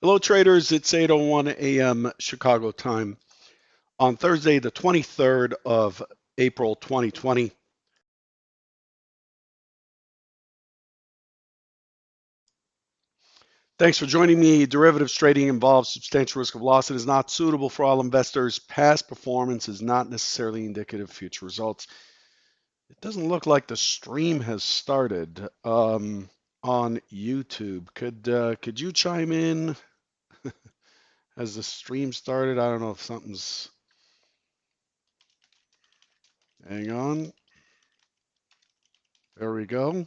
Hello, traders. It's 8:01 a.m. Chicago time on Thursday, the 23rd of April, 2020. Thanks for joining me. Derivatives trading involves substantial risk of loss and is not suitable for all investors. Past performance is not necessarily indicative of future results. It doesn't look like the stream has started on YouTube. Could you chime in? Has the stream started? I don't know if something's. Hang on. There we go.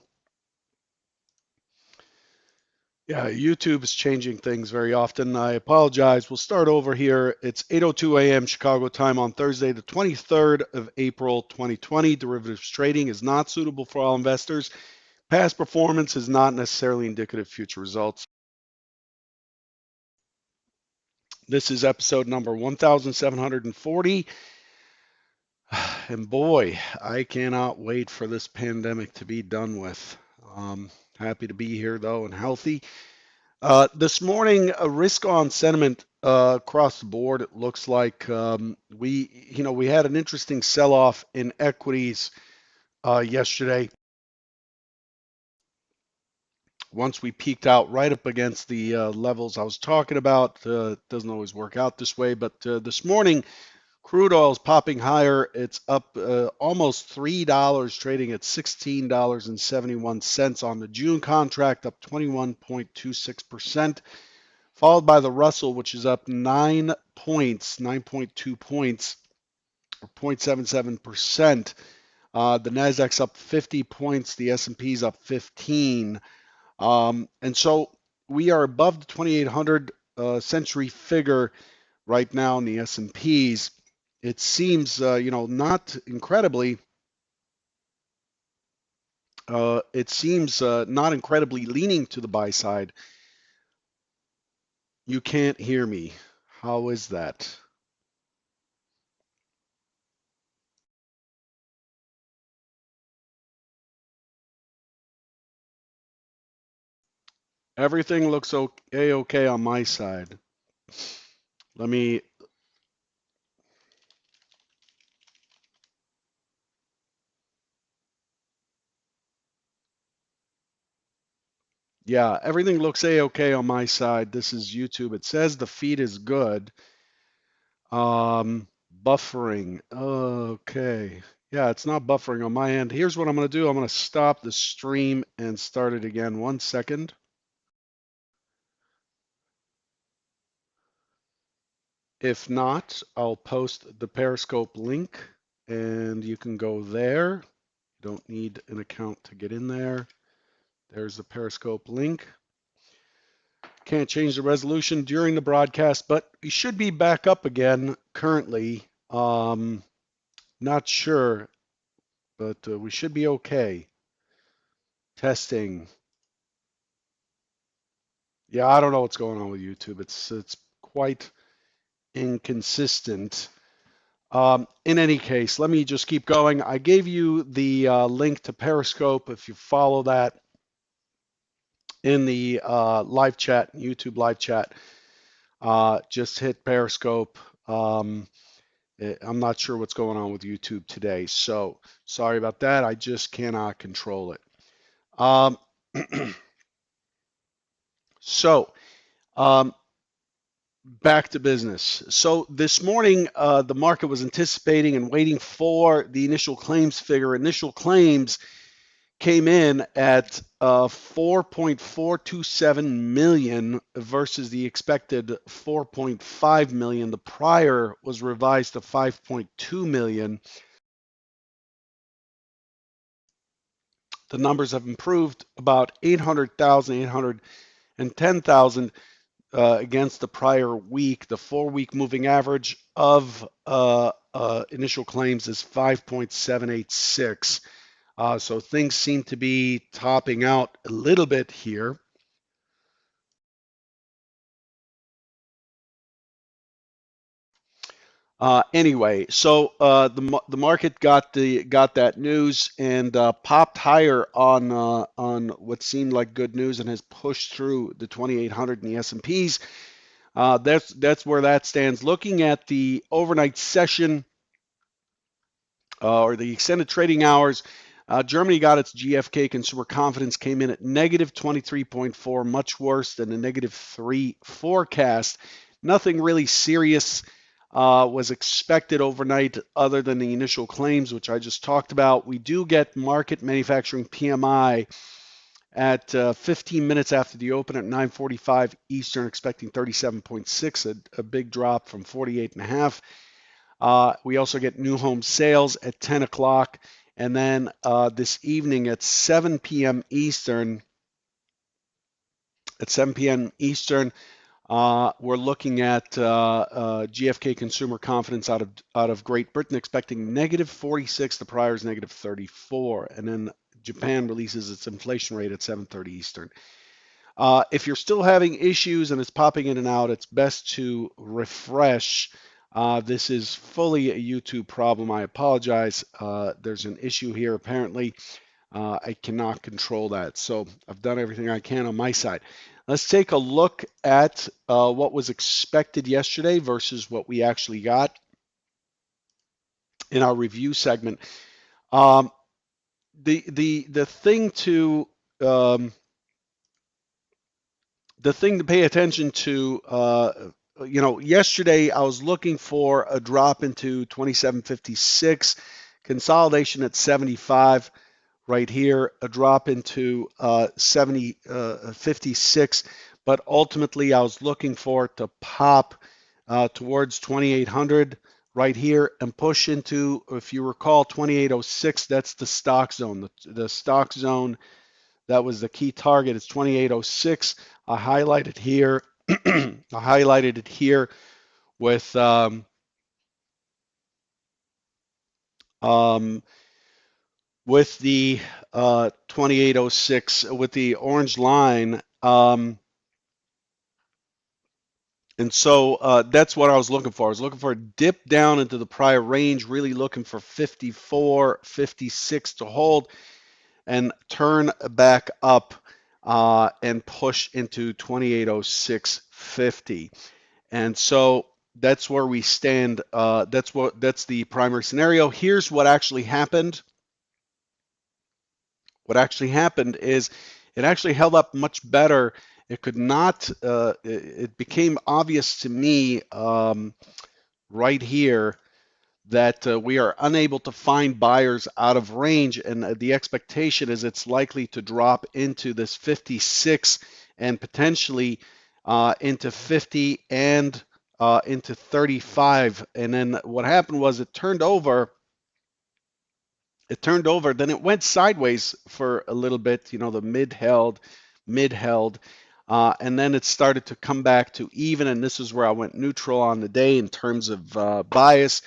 Yeah, YouTube is changing things very often. I apologize. We'll start over here. It's 8:02 a.m. Chicago time on Thursday, the 23rd of April, 2020. Derivatives trading is not suitable for all investors. Past performance is not necessarily indicative of future results. This is episode number 1740. And boy, I cannot wait for this pandemic to be done with. Happy to be here though and healthy. This morning, a risk-on sentiment across the board. It looks like we had an interesting sell-off in equities yesterday. Once we peaked out right up against the levels I was talking about, it doesn't always work out this way. But this morning, crude oil is popping higher. It's up almost $3, trading at $16.71 on the June contract, up 21.26%. Followed by the Russell, which is up 9 points, 9.2 points, or 0.77%. The Nasdaq's up 50 points. The S&P's up 15. And so we are above the 2,800 century figure right now in the S&Ps. It seems, not incredibly. It seems not incredibly leaning to the buy side. You can't hear me. How is that? Everything looks okay on my side. Let me, yeah, everything looks okay on my side. This is YouTube. It says the feed is good. Buffering. Okay. Yeah, it's not buffering on my end. Here's what I'm going to do. I'm going to stop the stream and start it again. 1 second. If not, I'll post the Periscope link and you can go there. You don't need an account to get in there. There's the Periscope link. Can't change the resolution during the broadcast, but we should be back up again currently. Not sure, but we should be okay. Testing. Yeah, I don't know what's going on with YouTube. It's quite inconsistent. In any case, let me just keep going. I gave you the link to Periscope. If you follow that in the live chat, YouTube live chat, just hit Periscope. I'm not sure what's going on with YouTube today, so sorry about that. I just cannot control it. Um, so back to business. So this morning, the market was anticipating and waiting for the initial claims figure. Initial claims came in at 4.427 million versus the expected 4.5 million. The prior was revised to 5.2 million. The numbers have improved about 800,000, 810,000 against the prior week. The 4-week moving average of initial claims is 5.786. So things seem to be topping out a little bit here. Anyway, so the market got that news and popped higher on what seemed like good news and has pushed through the 2,800 in the S&Ps. That's where that stands. Looking at the overnight session or the extended trading hours, Germany got its GfK consumer confidence came in at negative 23.4, much worse than the negative 3 forecast. Nothing really serious was expected overnight other than the initial claims, which I just talked about. We do get market manufacturing PMI at 15 minutes after the open at 9:45 Eastern, expecting 37.6, a big drop from 48.5. We also get new home sales at 10 o'clock. And then this evening at 7 p.m. Eastern, we're looking at GfK consumer confidence out of Great Britain, expecting negative 46. The prior is negative 34. And then Japan releases its inflation rate at 7:30 Eastern. If you're still having issues and it's popping in and out, it's best to refresh. This is fully a YouTube problem. I apologize. There's an issue here apparently. I cannot control that. So I've done everything I can on my side. Let's take a look at what was expected yesterday versus what we actually got in our review segment. The thing to pay attention to, yesterday I was looking for a drop into 2756, consolidation at 75 right here, a drop into 56, but ultimately I was looking for it to pop towards 2800 right here and push into, if you recall, 2806. That's the stock zone. The stock zone that was the key target. It's 2806. I highlighted here. I highlighted it here with um, with the 2806 with the orange line. And so that's what I was looking for. I was looking for a dip down into the prior range, really looking for 54, 56 to hold and turn back up and push into 2806.50. And so that's where we stand. That's the primary scenario. Here's what actually happened. What actually happened is it actually held up much better. It could not. It became obvious to me right here that we are unable to find buyers out of range, and the expectation is it's likely to drop into this 56 and potentially into 50 and into 35. And then what happened was it turned over. Then it went sideways for a little bit. The mid held, and then it started to come back to even. And this is where I went neutral on the day in terms of bias.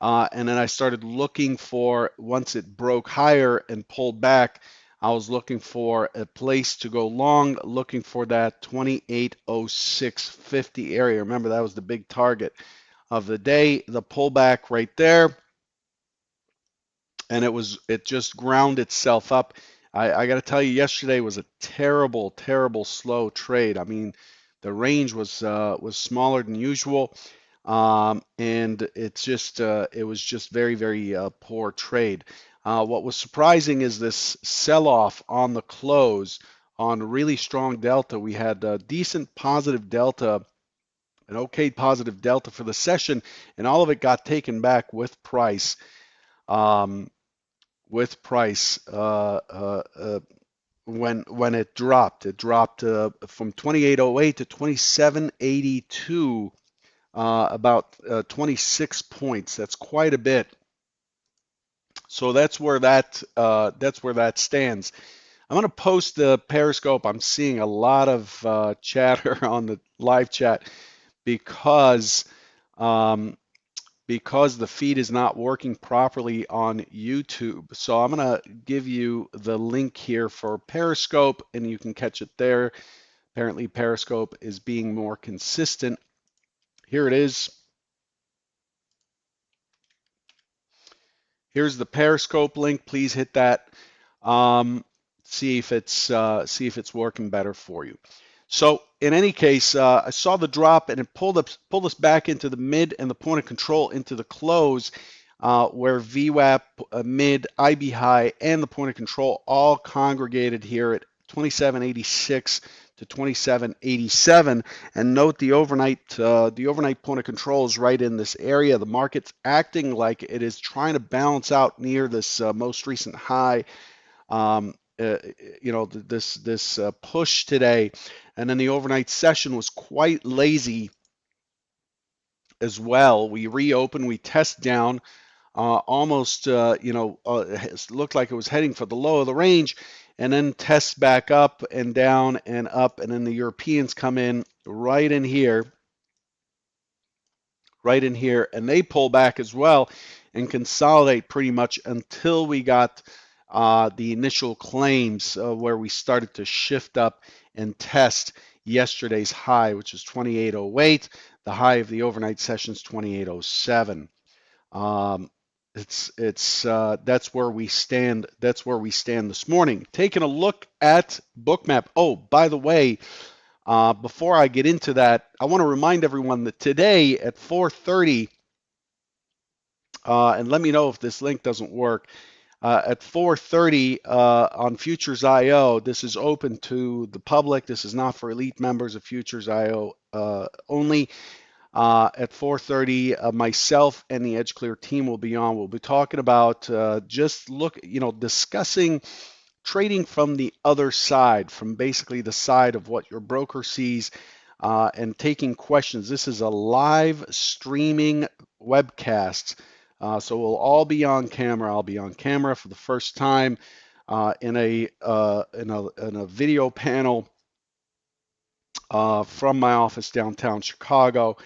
And then I started looking for, once it broke higher and pulled back, I was looking for a place to go long, looking for that 2806.50 area. Remember, that was the big target of the day, the pullback right there. And it just ground itself up. I got to tell you, yesterday was a terrible, terrible slow trade. I mean, the range was smaller than usual. And it was just very, very poor trade. What was surprising is this sell-off on the close on a really strong delta. We had a decent positive delta, an okay positive delta for the session, and all of it got taken back with price. With price when it dropped. It dropped from 2808 to 2782. About 26 points. That's quite a bit. So that's where that stands. I'm going to post the Periscope. I'm seeing a lot of chatter on the live chat because the feed is not working properly on YouTube. So I'm going to give you the link here for Periscope, and you can catch it there. Apparently, Periscope is being more consistent. Here it is. Here's the Periscope link. Please hit that. Um, see if it's working better for you. So in any case, I saw the drop and it pulled us back into the mid and the point of control into the close, where VWAP, mid, IB high, and the point of control all congregated here at 2786 to 2787. And note the overnight point of control is right in this area. The market's acting like it is trying to balance out near this most recent high. This push today, and then the overnight session was quite lazy as well. We reopened, we test down, almost, it looked like it was heading for the low of the range, and then tests back up and down and up, and then the Europeans come in right in here, and they pull back as well and consolidate pretty much until we got the initial claims where we started to shift up and test yesterday's high, which is 2808. The high of the overnight session is 2807. It's That's where we stand. That's where we stand this morning. Taking a look at Bookmap. Oh, by the way, before I get into that, I want to remind everyone that today at 4:30, and let me know if this link doesn't work. At 4:30 on Futures IO, this is open to the public. This is not for elite members of Futures IO only. At 4:30, myself and the EdgeClear team will be on. We'll be talking about discussing trading from the other side, from basically the side of what your broker sees, and taking questions. This is a live streaming webcast, so we'll all be on camera. I'll be on camera for the first time in a video panel from my office downtown Chicago.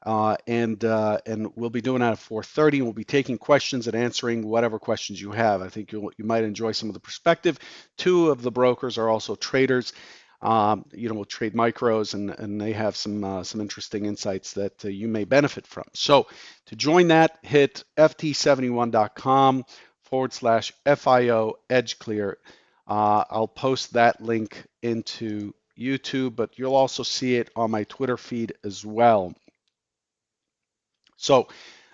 And we'll be doing that at 4:30. And we'll be taking questions and answering whatever questions you have. I think you might enjoy some of the perspective. Two of the brokers are also traders. We'll trade micros, and they have some interesting insights that you may benefit from. So to join that, hit ft71.com/FIO Edge Clear. I'll post that link into YouTube, but you'll also see it on my Twitter feed as well. So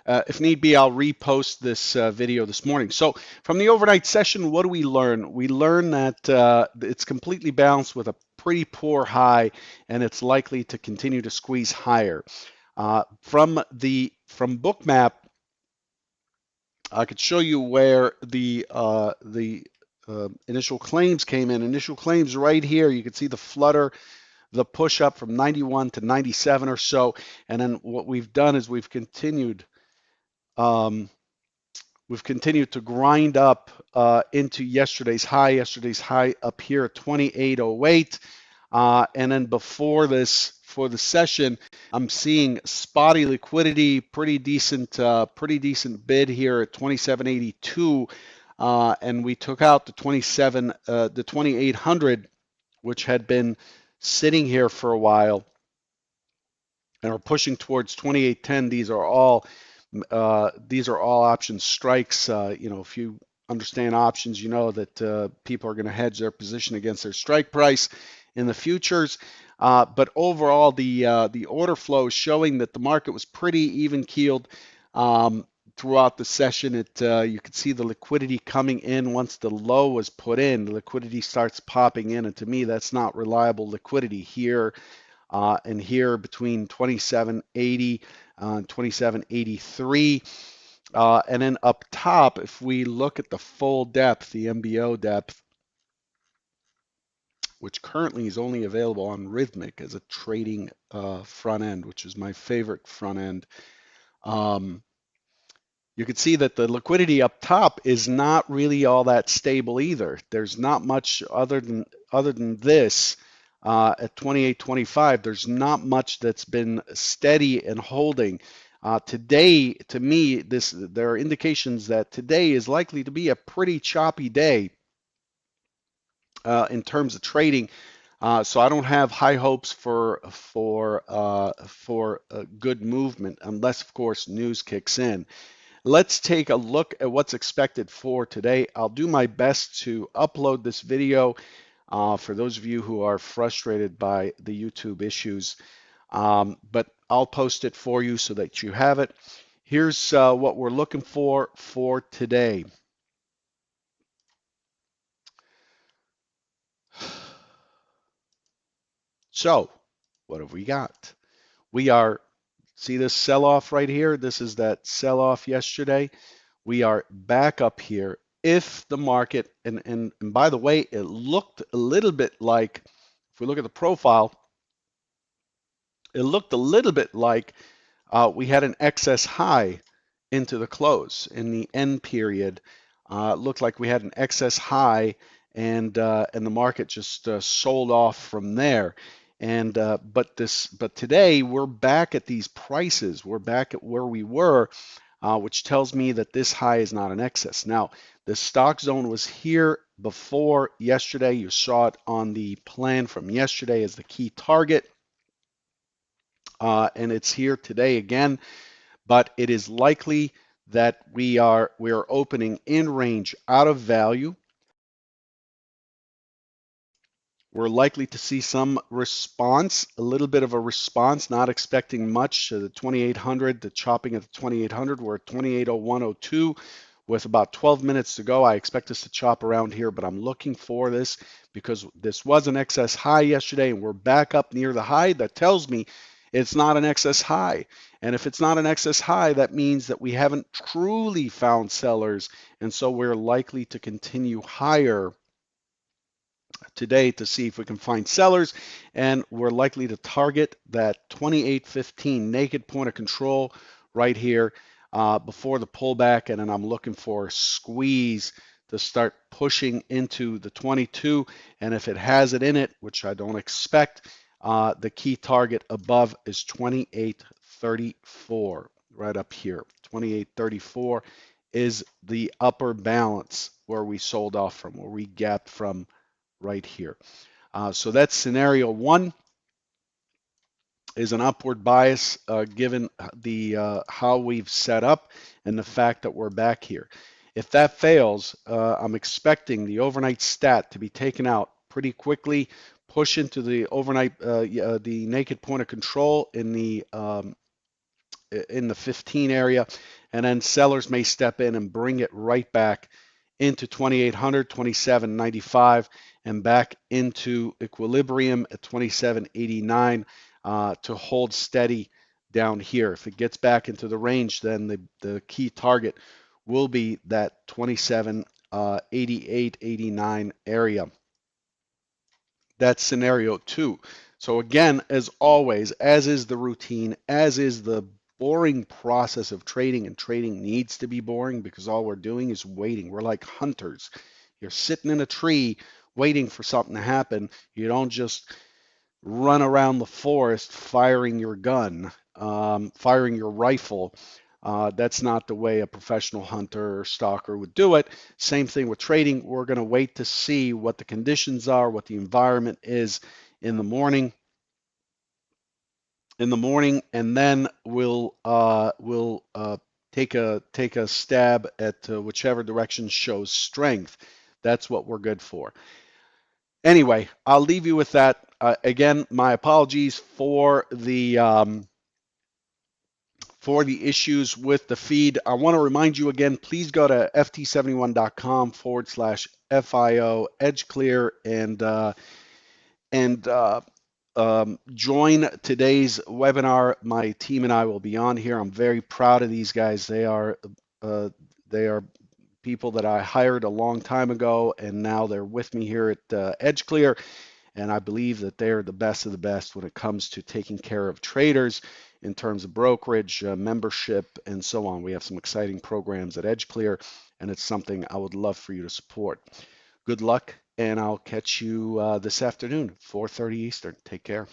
if need be, I'll repost this video this morning. So from the overnight session, what do we learn? We learn that it's completely balanced with a pretty poor high, and it's likely to continue to squeeze higher. From Bookmap, I could show you where the initial claims came in. Initial claims right here. You can see the flutter, the push up from 91 to 97 or so, and then what we've done is we've continued to grind up into yesterday's high. Yesterday's high up here at 2808. And then before this, for the session, I'm seeing spotty liquidity, pretty decent bid here at 2782. And we took out the 2800, which had been sitting here for a while, and are pushing towards 2810. These are all option strikes. If you understand options, you know that people are going to hedge their position against their strike price in the futures. But overall, the order flow is showing that the market was pretty even keeled throughout the session. You could see the liquidity coming in once the low was put in. The liquidity starts popping in, and to me, that's not reliable liquidity here. And here between 2780 and 2783. And then up top, if we look at the full depth, the MBO depth, which currently is only available on Rhythmic as a trading front end, which is my favorite front end. You can see that the liquidity up top is not really all that stable either. There's not much other than this at 28.25. There's not much that's been steady and holding. Today, to me, there are indications that today is likely to be a pretty choppy day in terms of trading. So I don't have high hopes for good movement unless, of course, news kicks in. let's take a look at what's expected for today. I'll do my best to upload this video for those of you who are frustrated by the YouTube issues, but I'll post it for you so that you have it. Here's what we're looking for today. So, what have we got? We are, see this sell-off right here? This is that sell-off yesterday. We are back up here. If the market, and by the way, it looked a little bit like, if we look at the profile, it looked a little bit like we had an excess high into the close in the end period. It looked like we had an excess high, and the market just sold off from there. And but today we're back at these prices. We're back at where we were, which tells me that this high is not an excess. Now, the stock zone was here before yesterday. You saw it on the plan from yesterday as the key target, and it's here today again. But it is likely that we are opening in range out of value. We're likely to see some response, a little bit of a response, not expecting much to the 2800, the chopping at the 2800. We're at 2801.02 with about 12 minutes to go. I expect us to chop around here, but I'm looking for this because this was an excess high yesterday and we're back up near the high. That tells me it's not an excess high. And if it's not an excess high, that means that we haven't truly found sellers. And so we're likely to continue higher today to see if we can find sellers, and we're likely to target that 28.15 naked point of control right here before the pullback, and then I'm looking for a squeeze to start pushing into the 22, and if it has it in it, which I don't expect, the key target above is 28.34 right up here. 28.34 is the upper balance where we sold off from, where we gapped from right here. So that's scenario one, is an upward bias given the how we've set up and the fact that we're back here. If that fails, I'm expecting the overnight stat to be taken out pretty quickly, push into the overnight, the naked point of control in the 15 area, and then sellers may step in and bring it right back into 2800, 2795, and back into equilibrium at 2789 to hold steady down here. If it gets back into the range, then the key target will be that 2788, 89 area. That's scenario two. So again, as always, as is the routine, as is the boring process of trading, and trading needs to be boring because all we're doing is waiting. We're like hunters. You're sitting in a tree waiting for something to happen. You don't just run around the forest firing your gun, firing your rifle. That's not the way a professional hunter or stalker would do it. Same thing with trading. We're going to wait to see what the conditions are, what the environment is in the morning. And then we'll take a stab at whichever direction shows strength. That's what we're good for. Anyway, I'll leave you with that. Again, my apologies for the issues with the feed. I want to remind you again, please go to ft71.com/FIO EdgeClear and join today's webinar. My team and I will be on here. I'm very proud of these guys. They are people that I hired a long time ago, and now they're with me here at EdgeClear. And I believe that they're the best of the best when it comes to taking care of traders in terms of brokerage, membership, and so on. We have some exciting programs at EdgeClear, and it's something I would love for you to support. Good luck, and I'll catch you this afternoon, 4:30 Eastern. Take care.